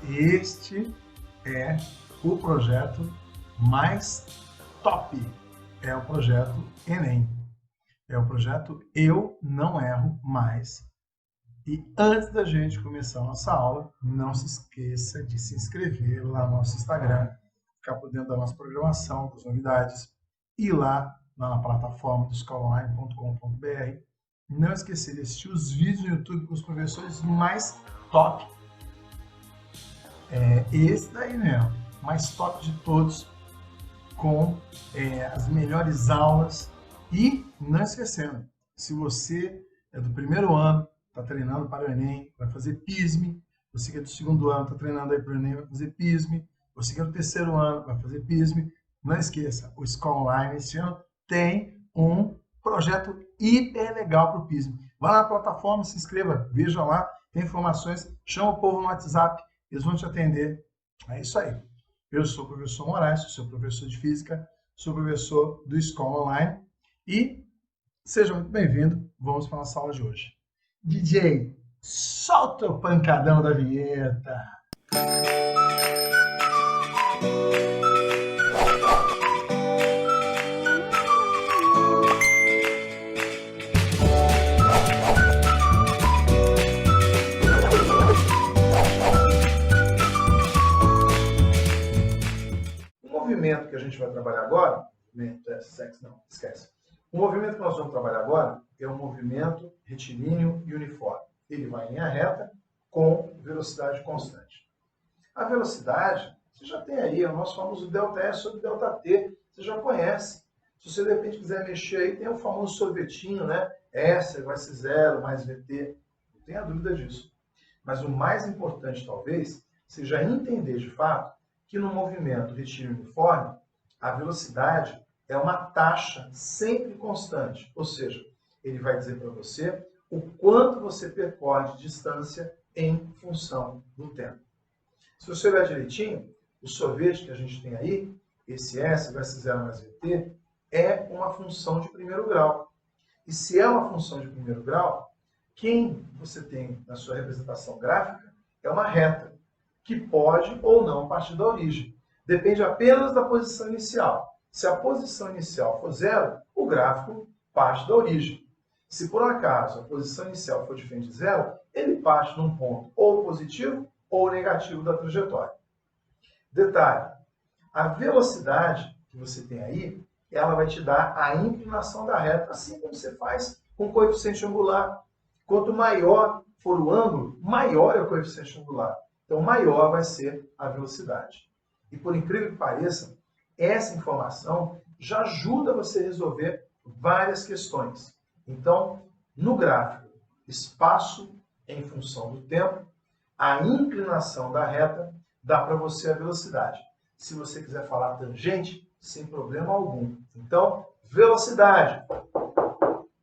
Este é o projeto mais top. É o projeto Enem. É o projeto Eu Não Erro Mais. E antes da gente começar a nossa aula, não se esqueça de se inscrever lá no nosso Instagram, ficar por dentro da nossa programação, das novidades, e lá na plataforma do escolaonline.com.br. Não esquecer de assistir os vídeos no YouTube com os professores mais top. Esse daí mesmo, mais top de todos, com as melhores aulas. E não esquecendo, se você é do primeiro ano, está treinando para o Enem, vai fazer PISME. Você que é do segundo ano, está treinando aí para o Enem, vai fazer PISME. Você que é do terceiro ano, vai fazer PISME. Não esqueça, o Escola Online esse ano tem um projeto hiper legal para o PISME. Vá lá na plataforma, se inscreva, veja lá, tem informações, chama o povo no WhatsApp, eles vão te atender. É isso aí. Eu sou o professor Moraes, sou professor de Física, sou professor do Escola Online e seja muito bem-vindo. Vamos para a nossa aula de hoje. DJ, solta o pancadão da vinheta. O movimento que a gente vai trabalhar agora, não, esquece. O movimento que nós vamos trabalhar agora é um movimento retilíneo e uniforme. Ele vai em linha reta com velocidade constante. A velocidade, você já tem aí, é o nosso famoso ΔS sobre ΔT, você já conhece. Se você de repente quiser mexer aí, tem o famoso sorvetinho, né? S vai ser 0 mais VT, não tenha dúvida disso. Mas o mais importante, talvez, seja entender de fato que no movimento retilíneo uniforme, a velocidade é uma taxa sempre constante, ou seja, ele vai dizer para você o quanto você percorre de distância em função do tempo. Se você olhar direitinho, o sorvete que a gente tem aí, esse S vai ser 0 mais VT, é uma função de primeiro grau. E se é uma função de primeiro grau, quem você tem na sua representação gráfica é uma reta, que pode ou não partir da origem. Depende apenas da posição inicial. Se a posição inicial for 0, o gráfico parte da origem. Se por acaso a posição inicial for diferente de 0, ele parte num ponto ou positivo ou negativo da trajetória. Detalhe, a velocidade que você tem aí, ela vai te dar a inclinação da reta, assim como você faz com o coeficiente angular. Quanto maior for o ângulo, maior é o coeficiente angular. Então, maior vai ser a velocidade. E por incrível que pareça, essa informação já ajuda você a resolver várias questões. Então, no gráfico, espaço em função do tempo, a inclinação da reta dá para você a velocidade. Se você quiser falar tangente, sem problema algum. Então, velocidade,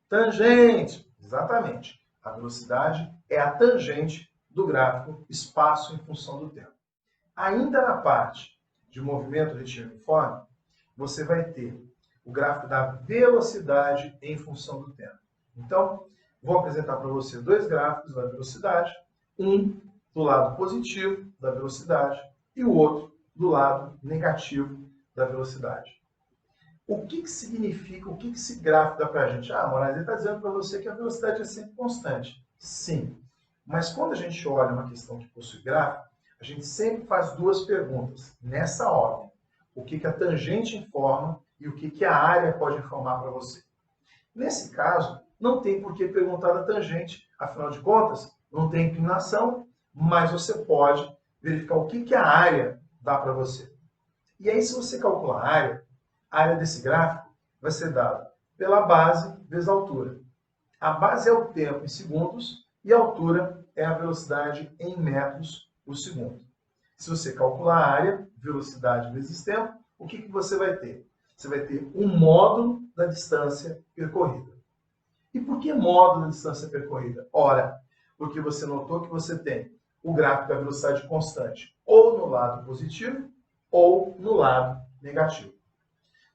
tangente, exatamente. A velocidade é a tangente do gráfico espaço em função do tempo. Ainda na parte de movimento retilíneo uniforme, você vai ter o gráfico da velocidade em função do tempo. Então, vou apresentar para você dois gráficos da velocidade, um do lado positivo da velocidade e o outro do lado negativo da velocidade. O que significa, o que esse gráfico dá para a gente? Ah, Moraes, ele está dizendo para você que a velocidade é sempre constante. Sim, mas quando a gente olha uma questão que possui gráfico, a gente sempre faz duas perguntas, nessa ordem. O que a tangente informa e o que a área pode informar para você. Nesse caso, não tem por que perguntar da tangente, afinal de contas, não tem inclinação, mas você pode verificar o que a área dá para você. E aí, se você calcular a área desse gráfico vai ser dada pela base vezes a altura. A base é o tempo em segundos e a altura é a velocidade em metros por segundo. Se você calcular a área, velocidade vezes tempo, o que você vai ter? Você vai ter um módulo da distância percorrida. E por que módulo da distância percorrida? Ora, porque você notou que você tem o gráfico da velocidade constante ou no lado positivo ou no lado negativo.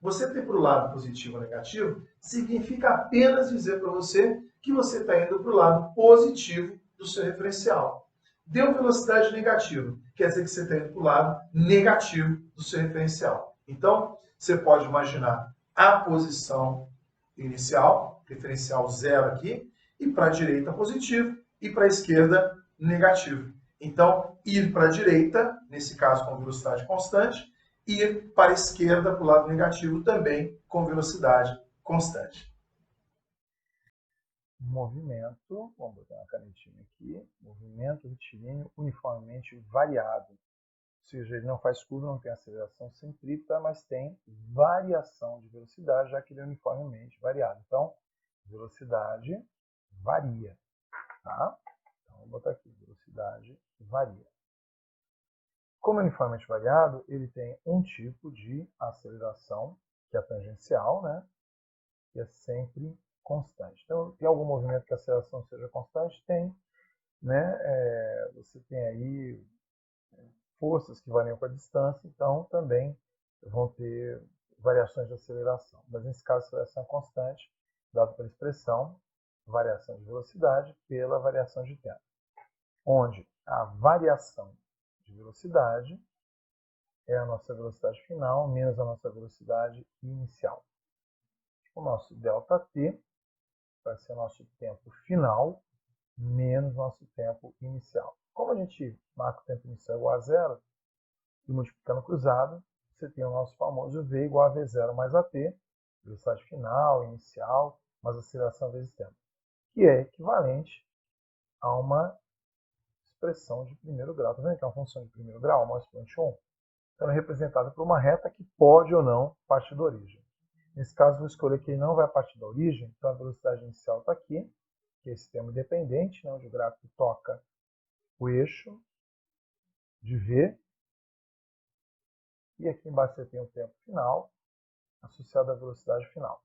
Você ter para o lado positivo ou negativo significa apenas dizer para você que você está indo para o lado positivo do seu referencial. Deu velocidade negativa, quer dizer que você está indo para o lado negativo do seu referencial. Então, você pode imaginar a posição inicial, referencial 0 aqui, e para a direita positivo, e para a esquerda negativo. Então, ir para a direita, nesse caso com velocidade constante, ir para a esquerda, para o lado negativo, também com velocidade constante. Movimento, vamos botar uma canetinha aqui, movimento retilíneo uniformemente variado. Ou seja, ele não faz curva, não tem aceleração centrípeta, mas tem variação de velocidade, já que ele é uniformemente variado. Então, velocidade varia, tá? Então, vou botar aqui, velocidade varia. Como é uniformemente variado, ele tem um tipo de aceleração, que é a tangencial, né? Que é sempre constante. Então, tem algum movimento que a aceleração seja constante? Tem, né? Você tem aí forças que variam com a distância, então também vão ter variações de aceleração. Mas nesse caso, a aceleração é constante, dado pela expressão variação de velocidade pela variação de tempo, onde a variação de velocidade é a nossa velocidade final menos a nossa velocidade inicial. O nosso ΔT vai ser o nosso tempo final menos nosso tempo inicial. Como a gente marca o tempo inicial igual a zero, e multiplicando cruzado, você tem o nosso famoso V igual a V0 mais AT, velocidade final, inicial, mais aceleração vezes tempo, que é equivalente a uma expressão de primeiro grau. Está vendo que é uma função de primeiro grau, uma expoente 1? Então, é representada por uma reta que pode ou não partir da origem. Nesse caso, vou escolher que ele não vai partir da origem, então a velocidade inicial está aqui, que é esse termo dependente, né, onde o gráfico toca o eixo de V. E aqui embaixo você tem o tempo final, associado à velocidade final.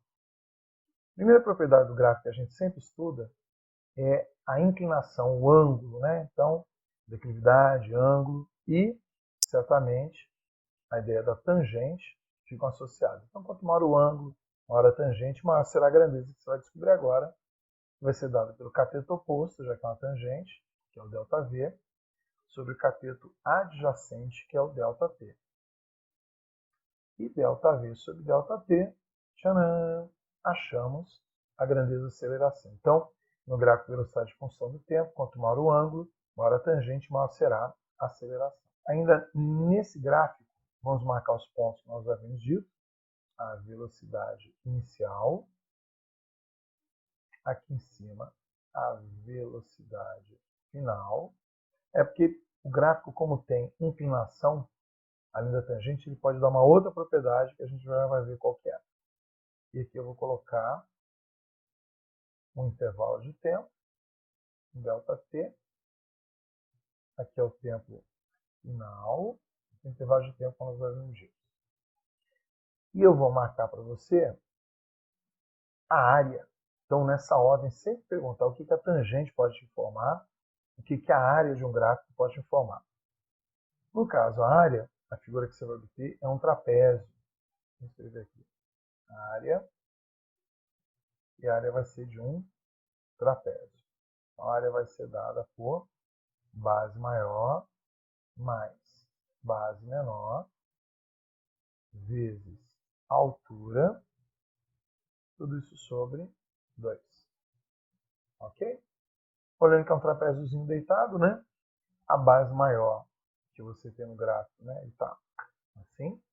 A primeira propriedade do gráfico que a gente sempre estuda é a inclinação, o ângulo, né? Então, declividade, ângulo e, certamente, a ideia da tangente ficam associadas. Então, quanto maior o ângulo, maior a tangente, maior será a grandeza que você vai descobrir agora, que vai ser dada pelo cateto oposto, já que é uma tangente, que é o ΔV, sobre o cateto adjacente, que é o ΔT. E ΔV sobre ΔT, tcharam, achamos a grandeza da aceleração. Então, no gráfico de velocidade de função do tempo, quanto maior o ângulo, maior a tangente, maior será a aceleração. Ainda nesse gráfico, vamos marcar os pontos que nós havíamos dito. A velocidade inicial. Aqui em cima, a velocidade final. É porque o gráfico, como tem inclinação, além da tangente, ele pode dar uma outra propriedade que a gente já vai ver qual que é. E aqui eu vou colocar um intervalo de tempo, um ΔT. Aqui é o tempo final, o intervalo de tempo como nós vamos ver. E eu vou marcar para você a área. Então, nessa ordem, sempre perguntar o que a tangente pode te informar, o que a área de um gráfico pode te informar. No caso, a área, a figura que você vai obter é um trapézio. Vou escrever aqui. A área, e a área vai ser de um trapézio. A área vai ser dada por base maior mais base menor vezes altura, tudo isso sobre 2. Ok? Olhando que é um trapéziozinho deitado, né? A base maior que você tem no gráfico, né? Ele está assim,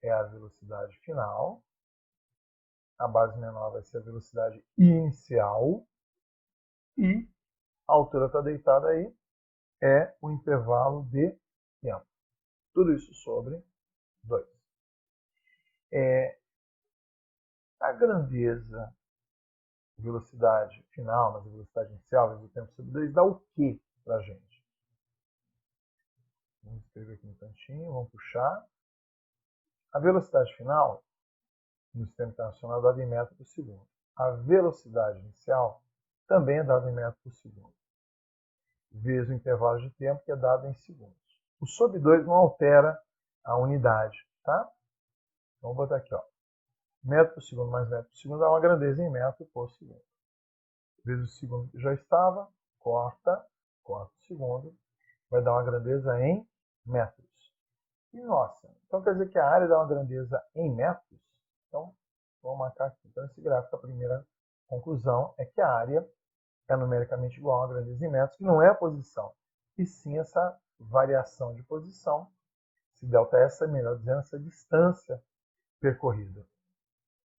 é a velocidade final. A base menor vai ser a velocidade inicial. E a altura está deitada aí, é o intervalo de tempo. Tudo isso sobre 2. A grandeza, velocidade final, mas a velocidade inicial, vezes o tempo sobre 2, dá o que para a gente? Vamos escrever aqui no cantinho, vamos puxar. A velocidade final, no sistema internacional, é dada em metro por segundo. A velocidade inicial também é dada em metro por segundo, vezes o intervalo de tempo, que é dado em segundos. O sobre 2 não altera a unidade, tá? Vamos botar aqui, ó. Metro por segundo mais metro por segundo dá uma grandeza em metro por segundo. Vezes o segundo que já estava, corta o segundo, vai dar uma grandeza em metros. E nossa, então quer dizer que a área dá uma grandeza em metros? Então, vamos marcar aqui. Então, esse gráfico, a primeira conclusão é que a área é numericamente igual a uma grandeza em metros, que não é a posição, e sim essa variação de posição, se ΔS, melhor dizendo, essa distância percorrida.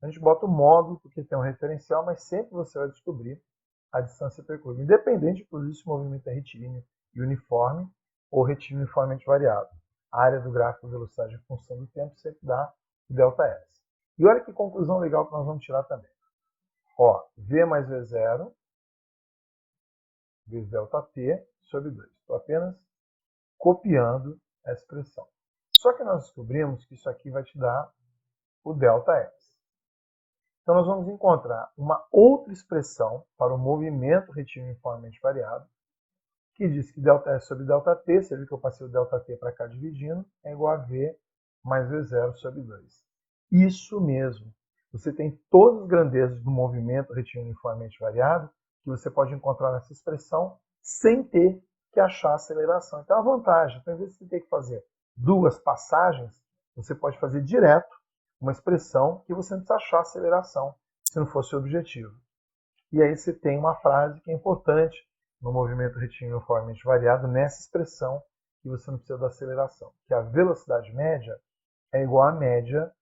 A gente bota o módulo, porque tem um referencial, mas sempre você vai descobrir a distância percorrida, independente, inclusive, se o movimento é retilíneo e uniforme ou retilíneo uniformemente variado. A área do gráfico de velocidade em função do tempo sempre dá ΔS. E olha que conclusão legal que nós vamos tirar também. Ó, V mais V0 vezes ΔT sobre 2. Estou apenas copiando a expressão. Só que nós descobrimos que isso aqui vai te dar o ΔS. Então, nós vamos encontrar uma outra expressão para o movimento retilíneo uniformemente variado, que diz que ΔS sobre ΔT, você viu que eu passei o ΔT para cá dividindo, é igual a V mais V0 sobre 2. Isso mesmo. Você tem todas as grandezas do movimento retilíneo uniformemente variado que você pode encontrar nessa expressão sem ter que achar a aceleração. Então, é uma vantagem. Então, em vez de você ter que fazer duas passagens, você pode fazer direto uma expressão que você não precisa achar a aceleração, se não fosse o objetivo. E aí você tem uma frase que é importante no movimento retilíneo uniformemente variado, nessa expressão que você não precisa da aceleração, que a velocidade média é igual à média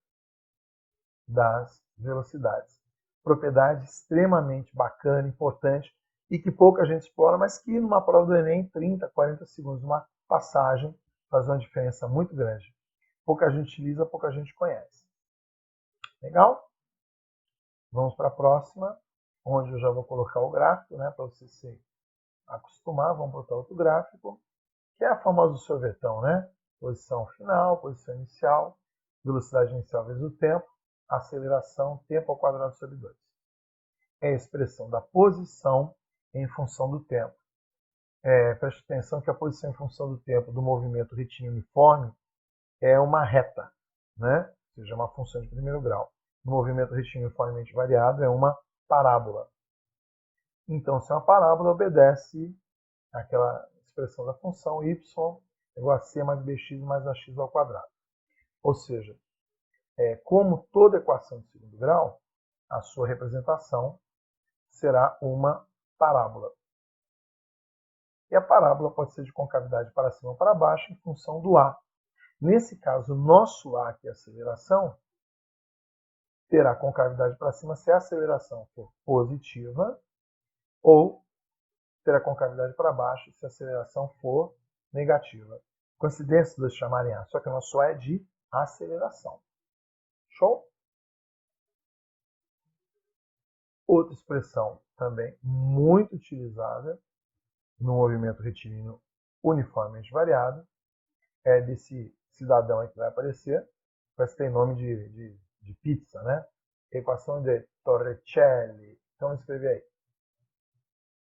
das velocidades. Propriedade extremamente bacana, importante, e que pouca gente explora, mas que numa prova do Enem, 30, 40 segundos, uma passagem, faz uma diferença muito grande. Pouca gente utiliza, pouca gente conhece. Legal? Vamos para a próxima, onde eu já vou colocar o gráfico, né, para você se acostumar. Vamos botar outro gráfico, que é a famosa sorvetão, né? Posição final, posição inicial, velocidade inicial vezes o tempo, aceleração, tempo ao quadrado sobre 2. É a expressão da posição em função do tempo. Preste atenção que a posição em função do tempo do movimento retilíneo uniforme é uma reta, né? Ou seja, uma função de primeiro grau. No movimento retilíneo uniformemente variado é uma parábola. Então, se é uma parábola, obedece àquela expressão da função y igual a c mais bx mais ax ao quadrado. Ou seja, como toda equação de segundo grau, a sua representação será uma parábola. E a parábola pode ser de concavidade para cima ou para baixo em função do A. Nesse caso, o nosso A, que é a aceleração, terá concavidade para cima se a aceleração for positiva, ou terá concavidade para baixo se a aceleração for negativa. Coincidência de chamarem A, só que o nosso A é de aceleração. Show? Outra expressão também muito utilizada no movimento retilíneo uniformemente variado é desse cidadão aí que vai aparecer, parece que tem nome de pizza, né? Equação de Torricelli. Então, vamos escrever aí.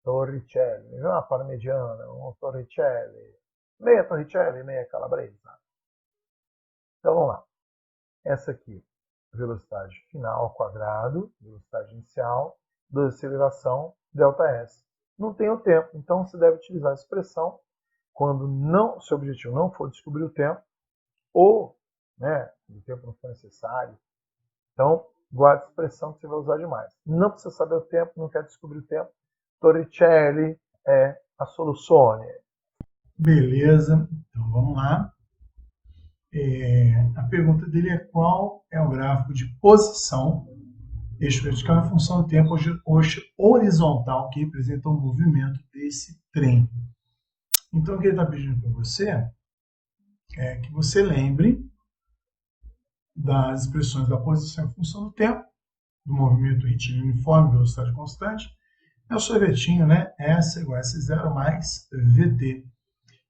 Torricelli. Uma parmegiana, um Torricelli. Meia Torricelli, meia calabresa. Então, vamos lá. Essa aqui, velocidade final ao quadrado, velocidade inicial, da aceleração, ΔS. Não tem o tempo, então você deve utilizar a expressão quando seu objetivo não for descobrir o tempo, ou o tempo não for necessário. Então, guarde a expressão que você vai usar demais. Não precisa saber o tempo, não quer descobrir o tempo. Torricelli é a soluzione. Beleza, então vamos lá. A pergunta dele é qual é o gráfico de posição eixo vertical em função do tempo horizontal que representa o movimento desse trem. Então, o que ele está pedindo para você é que você lembre das expressões da posição em função do tempo, do movimento retilíneo uniforme, velocidade constante. É o sorvetinho, né? S igual a S0 mais VT.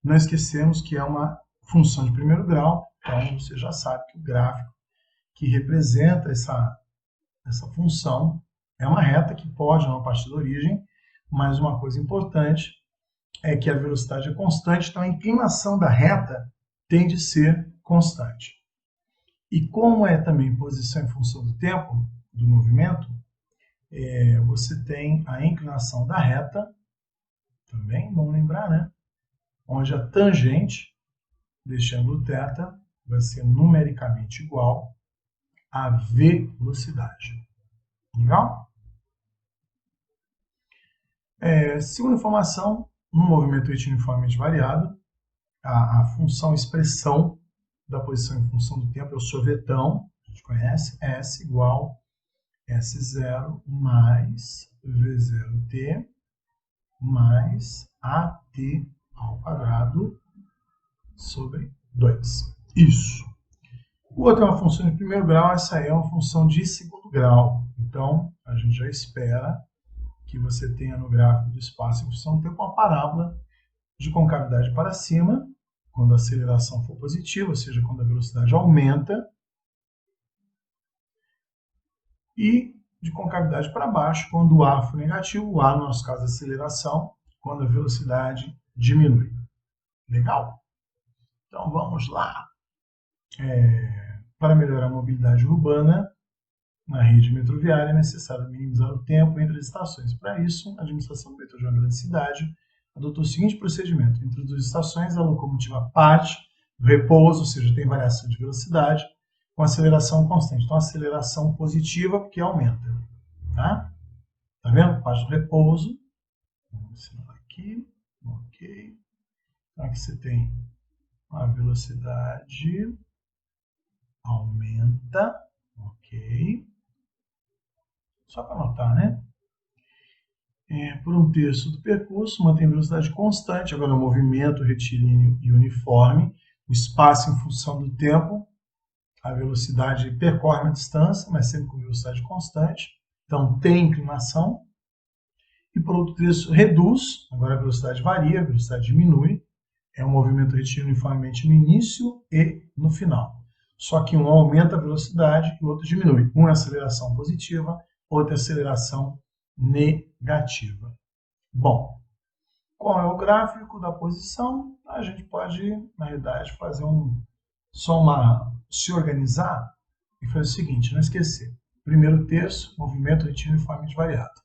Não esquecemos que é uma função de primeiro grau, então você já sabe que o gráfico que representa essa função é uma reta que pode não partir da origem, mas uma coisa importante é que a velocidade é constante, então a inclinação da reta tem de ser constante. E como é também posição em função do tempo, do movimento, você tem a inclinação da reta, também, vamos lembrar, né? onde a tangente deste ângulo θ vai ser numericamente igual à velocidade. Legal? Segunda informação, no movimento retilíneo uniformemente variado, a função, a expressão da posição em função do tempo é o sorvetão, a gente conhece, S igual S0 mais V0t mais AT ao quadrado sobre 2. Isso. O outro é uma função de primeiro grau, essa aí é uma função de segundo grau. Então, a gente já espera que você tenha no gráfico do espaço em função do tempo uma parábola de concavidade para cima, quando a aceleração for positiva, ou seja, quando a velocidade aumenta, e de concavidade para baixo, quando o A for negativo, o A, no nosso caso, a aceleração, quando a velocidade diminui. Legal? Então, vamos lá. Para melhorar a mobilidade urbana na rede metroviária, é necessário minimizar o tempo entre as estações. Para isso, a administração do metrô de uma grande cidade adotou o seguinte procedimento. Entre as duas estações, a locomotiva parte do repouso, ou seja, tem variação de velocidade, com aceleração constante. Então, aceleração positiva, porque aumenta. Tá vendo? Parte do repouso. Vamos ensinar aqui. Ok. Então, aqui você tem a velocidade aumenta. Ok. Só para anotar, né? Por um terço do percurso, mantém velocidade constante. Agora, o movimento retilíneo e uniforme. O espaço em função do tempo. A velocidade percorre uma distância, mas sempre com velocidade constante. Então, tem inclinação. E por outro terço, reduz. Agora, a velocidade varia, a velocidade diminui. É um movimento retilíneo uniformemente no início e no final. Só que um aumenta a velocidade e o outro diminui. Um é aceleração positiva, outro é aceleração negativa. Bom, qual é o gráfico da posição? A gente pode, na realidade, fazer se organizar e fazer o seguinte, não esquecer. Primeiro terço, movimento retilíneo uniformemente variado.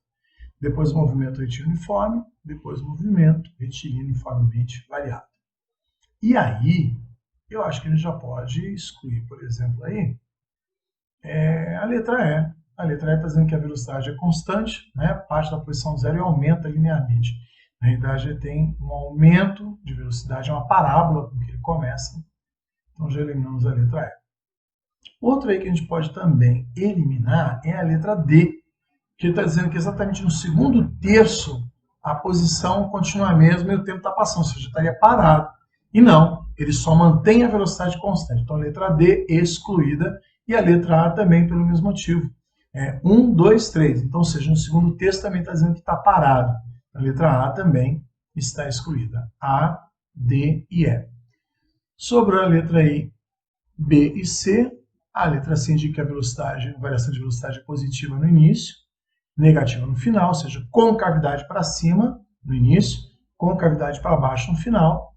Depois movimento retilíneo uniforme, depois movimento retilíneo uniformemente variado. E aí, eu acho que a gente já pode excluir, por exemplo, aí, a letra E. A letra E está dizendo que a velocidade é constante, né? Parte da posição zero e aumenta linearmente. Na realidade, ele tem um aumento de velocidade, é uma parábola com que ele começa. Então, já eliminamos a letra E. Outro aí que a gente pode também eliminar é a letra D, que ele está dizendo que exatamente no segundo terço a posição continua a mesma e o tempo está passando, ou seja, estaria parado. E não, ele só mantém a velocidade constante. Então, a letra D excluída e a letra A também pelo mesmo motivo. 1, 2, 3. Então, ou seja, no segundo terço também está dizendo que está parado. A letra A também está excluída. A, D e E. Sobre a letra I, B e C, a letra C indica que a variação de velocidade é positiva no início, negativa no final, ou seja, concavidade para cima no início, concavidade para baixo no final,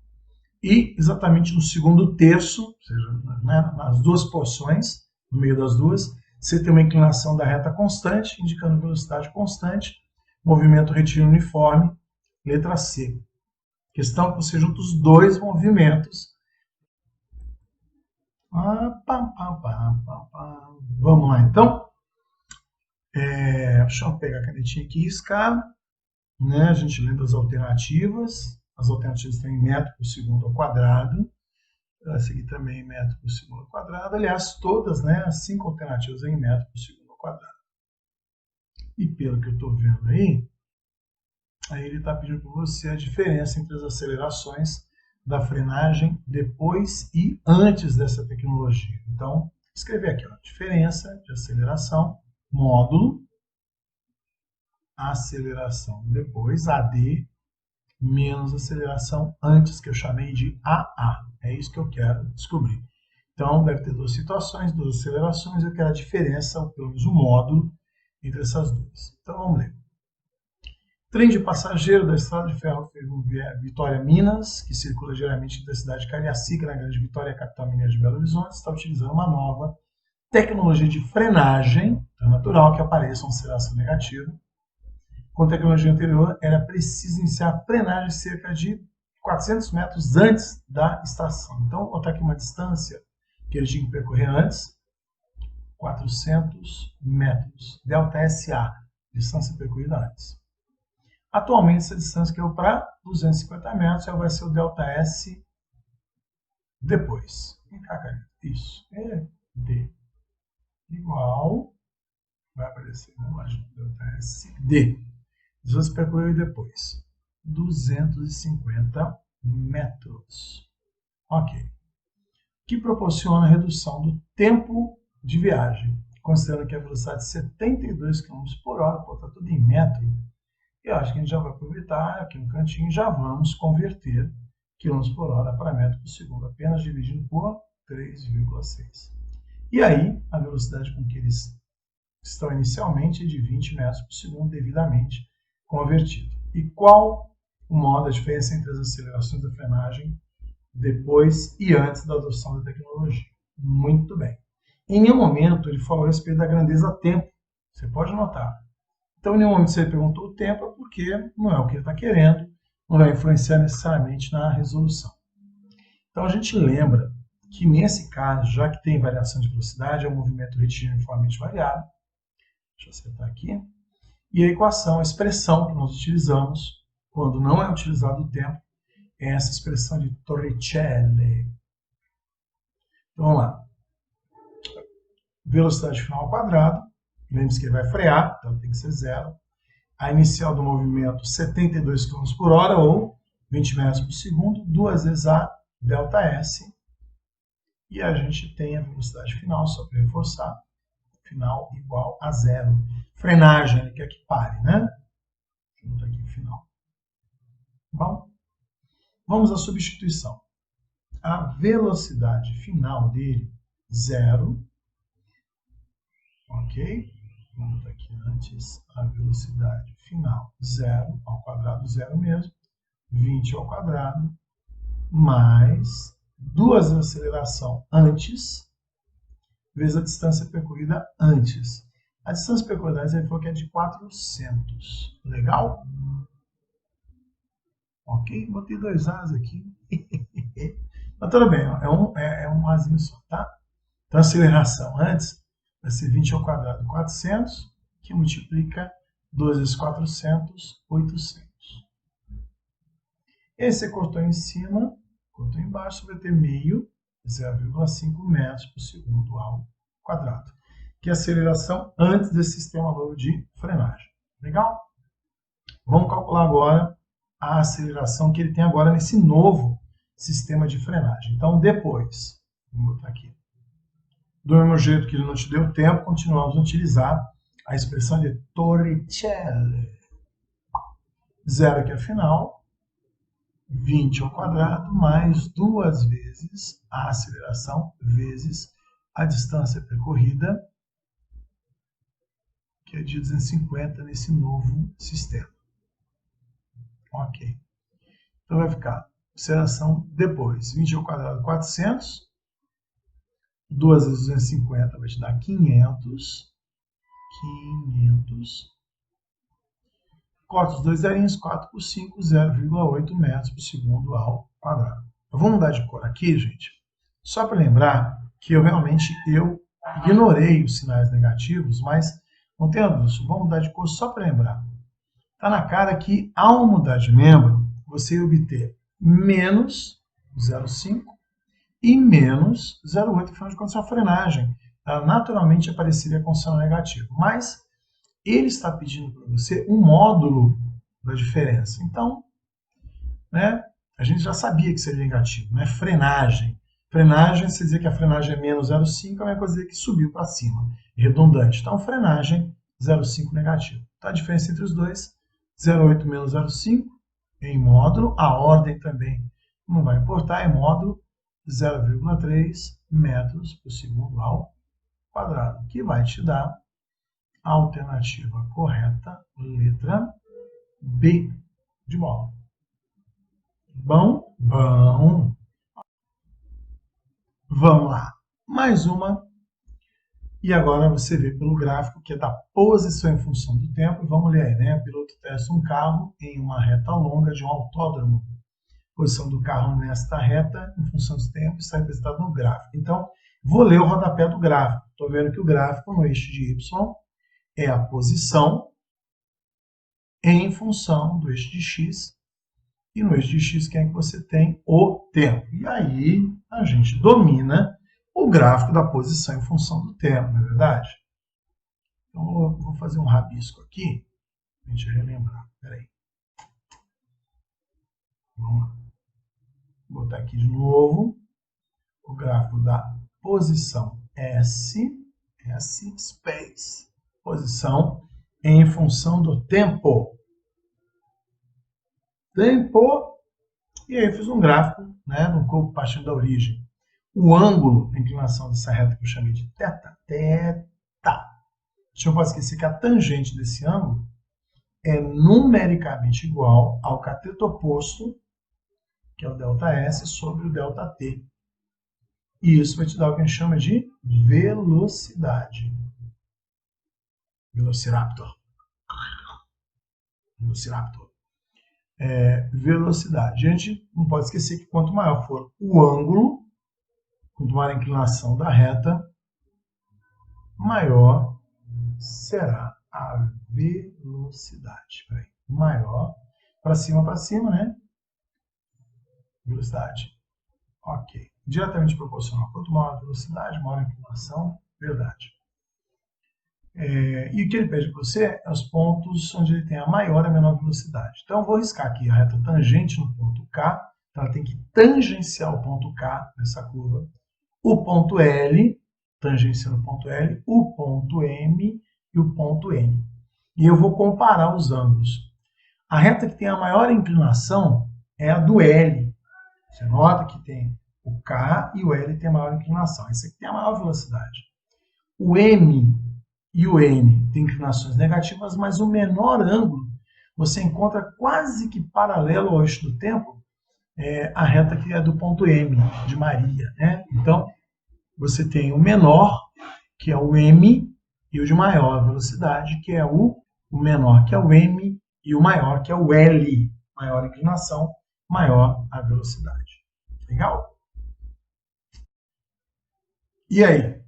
e exatamente no segundo terço, ou seja, nas duas porções, no meio das duas, você tem uma inclinação da reta constante, indicando velocidade constante, movimento retilíneo uniforme, letra C. Questão que você junta os dois movimentos. Vamos lá, então. Deixa eu pegar a canetinha aqui e riscar. A gente lembra as alternativas. As alternativas estão em metro por segundo ao quadrado. Essa aqui também em metro por segundo ao quadrado. Aliás, todas, as 5 alternativas em metro por segundo ao quadrado. E pelo que eu estou vendo aí ele está pedindo para você a diferença entre as acelerações da frenagem depois e antes dessa tecnologia. Então, escrever aqui, diferença de aceleração, módulo, aceleração depois, AD, menos aceleração antes, que eu chamei de AA. É isso que eu quero descobrir. Então, deve ter duas situações, duas acelerações, eu quero a diferença, ou pelo menos o módulo, entre essas duas. Então, vamos ler. Trem de passageiro da estrada de ferro Vitória Minas, que circula diariamente entre a cidade de Cariacica, na Grande Vitória, capital mineira de Belo Horizonte, está utilizando uma nova tecnologia de frenagem, é natural que apareça uma aceleração negativa. Com a tecnologia anterior, era preciso iniciar a frenagem cerca de 400 metros antes da estação. Então, vou botar aqui uma distância que ele tinha que percorrer antes, 400 metros, delta SA, distância percorrida antes. Atualmente, essa distância caiu para 250 metros, ela vai ser o delta S depois. Vem cá, cara. Isso. D igual, vai aparecer, vamos lá, delta S, D. Distância percorrida depois. 250 metros. Ok. Que proporciona a redução do tempo de viagem, considerando que a velocidade é 72 km por hora, pô, tá tudo em metro. Eu acho que a gente já vai aproveitar aqui no cantinho, já vamos converter km por hora para metro por segundo, apenas dividindo por 3,6. E aí, a velocidade com que eles estão inicialmente é de 20 metros por segundo, devidamente convertido. E qual o modo, a diferença entre as acelerações da frenagem depois e antes da adoção da tecnologia? Muito bem. Em nenhum momento ele falou a respeito da grandeza tempo. Você pode notar. Então, em nenhum momento você perguntou o tempo, é porque não é o que ele está querendo, não vai influenciar necessariamente na resolução. Então, a gente lembra que nesse caso, já que tem variação de velocidade, é um movimento retilíneo uniformemente variado. Deixa eu acertar aqui. E a equação, a expressão que nós utilizamos, quando não é utilizado o tempo, é essa expressão de Torricelli. Então, vamos lá. Velocidade final ao quadrado. Lembre-se que ele vai frear, então tem que ser zero. A inicial do movimento, 72 km por hora, ou 20 metros por segundo, duas vezes a delta S. E a gente tem a velocidade final, só para reforçar, final igual a zero. Frenagem, ele quer que pare, né? Junto aqui o final. Bom, vamos à substituição. A velocidade final dele, zero. Ok? Vamos botar aqui antes a velocidade final, zero ao quadrado, zero mesmo, 20 ao quadrado, mais duas vezes a aceleração antes, vezes a distância percorrida antes. A distância percorrida antes ele falou que é de 400. Legal? Ok? Botei dois A's aqui. Mas tudo bem, ó, é um Azinho só, tá? Então a aceleração antes vai ser 20 ao quadrado, 400, que multiplica 2 vezes 400, 800. E aí você cortou em cima, cortou embaixo, vai ter meio, 0,5 metros por segundo ao quadrado. Que é a aceleração antes desse sistema novo de frenagem. Legal? Vamos calcular agora a aceleração que ele tem agora nesse novo sistema de frenagem. Então, depois, vou botar aqui. Do mesmo jeito que ele não te deu tempo, continuamos a utilizar a expressão de Torricelli. Zero que é a final, 20 ao quadrado, mais duas vezes a aceleração, vezes a distância percorrida, que é de 250 nesse novo sistema. Ok. Então vai ficar aceleração depois, 20 ao quadrado, 400, 2 vezes 250 vai te dar 500. Corta os dois zerinhos, 4 por 5, 0,8 metros por segundo ao quadrado. Eu vou mudar de cor aqui, gente, só para lembrar que eu realmente ignorei os sinais negativos, mas não tenha dúvida, vou mudar de cor só para lembrar. Está na cara que, ao mudar de membro, você ia obter menos 0,5 e menos 0,8, afinal de contas, a frenagem. Ela naturalmente apareceria com sinal negativo, mas ele está pedindo para você um módulo da diferença. Então, né, a gente já sabia que seria negativo, né? Frenagem. Frenagem, se dizer que a frenagem é menos 0,5, é a mesma coisa que subiu para cima, redundante. Então, frenagem, 0,5 negativo. Então, a diferença entre os dois, 0,8 menos 0,5 em módulo, a ordem também não vai importar, é módulo 0,3 metros por segundo ao quadrado, que vai te dar a alternativa correta, letra B de bola. Bom? Bom. Vamos lá. Mais uma. E agora você vê pelo gráfico que é da posição em função do tempo. E vamos ler aí, né? O piloto testa um carro em uma reta longa de um autódromo. posição do carro nesta reta, em função do tempo, está representado no gráfico. Então, vou ler o rodapé do gráfico. Estou vendo que o gráfico no eixo de Y é a posição em função do eixo de X. E no eixo de X, quem é que você tem? O tempo. E aí, a gente domina o gráfico da posição em função do tempo, não é verdade? Então, eu vou fazer um rabisco aqui, para a gente relembrar. Espera aí. Vamos lá. Vou botar aqui de novo o gráfico da posição S, space, posição em função do tempo. E aí eu fiz um gráfico, né, no corpo partindo da origem. O ângulo, a inclinação dessa reta que eu chamei de θ. Deixa eu não esquecer que a tangente desse ângulo é numericamente igual ao cateto oposto, que é o ΔS, sobre o ΔT. E isso vai te dar o que a gente chama de velocidade. Velociraptor. Velocidade. A gente não pode esquecer que quanto maior for o ângulo, quanto maior a inclinação da reta, maior será a velocidade. Maior, para cima, né? Velocidade. Ok. Diretamente proporcional. Quanto maior a velocidade, maior a inclinação, verdade. E o que ele pede para você é os pontos onde ele tem a maior e a menor velocidade. Então, eu vou riscar aqui a reta tangente no ponto K. Então, ela tem que tangenciar o ponto K nessa curva. O ponto L, tangenciando o ponto L, o ponto M e o ponto N. E eu vou comparar os ângulos. A reta que tem a maior inclinação é a do L. Você nota que tem o K e o L tem a maior inclinação. Esse aqui tem a maior velocidade. O M e o N têm inclinações negativas, mas o menor ângulo você encontra quase que paralelo ao eixo do tempo, a reta que é do ponto M, de Maria, né? Então, você tem o menor, que é o M, e o de maior velocidade, que é o menor, que é o M, e o maior, que é o L. Maior inclinação, maior a velocidade. Legal? E aí?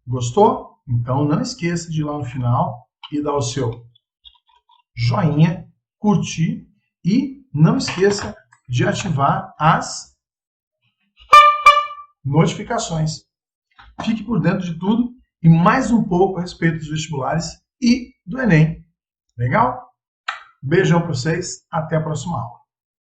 Gostou? Então não esqueça de ir lá no final e dar o seu joinha, curtir e não esqueça de ativar as notificações. Fique por dentro de tudo e mais um pouco a respeito dos vestibulares e do Enem. Legal? Beijão para vocês, até a próxima aula.